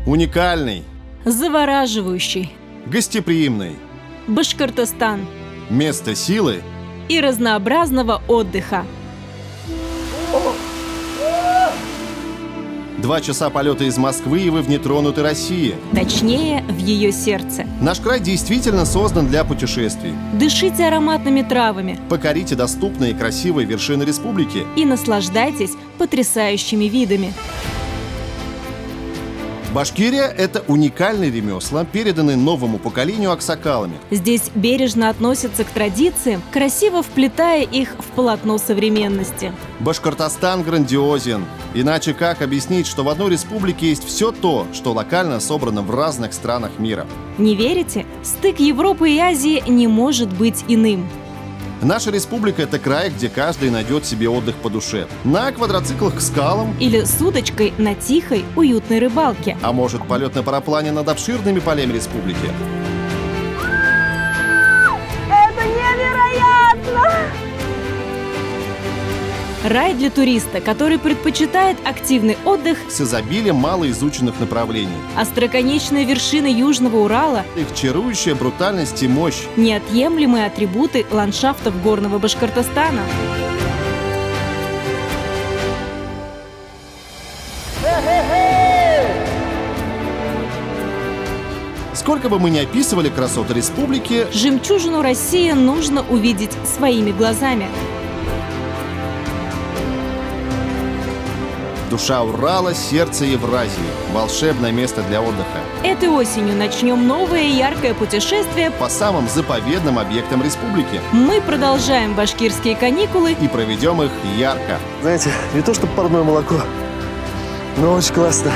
Уникальный. Завораживающий. Гостеприимный. Башкортостан. Место силы И разнообразного отдыха. 2 часа полета из Москвы, и вы в нетронутой России. Точнее, в ее сердце. Наш край действительно создан для путешествий. Дышите ароматными травами Покорите доступные и красивые вершины республики. и наслаждайтесь потрясающими видами. Башкирия – это уникальные ремесла, переданные новому поколению аксакалами. Здесь бережно относятся к традициям, красиво вплетая их в полотно современности. Башкортостан грандиозен. Иначе как объяснить, что в одной республике есть все то, что локально собрано в разных странах мира? Не верите? Стык Европы и Азии не может быть иным. Наша республика – это край, где каждый найдет себе отдых по душе. На квадроциклах к скалам, Или с удочкой на тихой, уютной рыбалке. а может, полет на параплане над обширными полями республики. Это невероятно! Рай для туриста, который предпочитает активный отдых, С изобилием малоизученных направлений. остроконечные вершины Южного Урала, Их чарующая брутальность и мощь. неотъемлемые атрибуты ландшафтов горного Башкортостана. Сколько бы мы ни описывали красоты республики, Жемчужину России нужно увидеть своими глазами. душа Урала, сердце Евразии. Волшебное место для отдыха. Этой осенью начнем новое яркое путешествие. По самым заповедным объектам республики. Мы продолжаем башкирские каникулы. И проведем их ярко. Знаете, не то что парное молоко, но очень классно.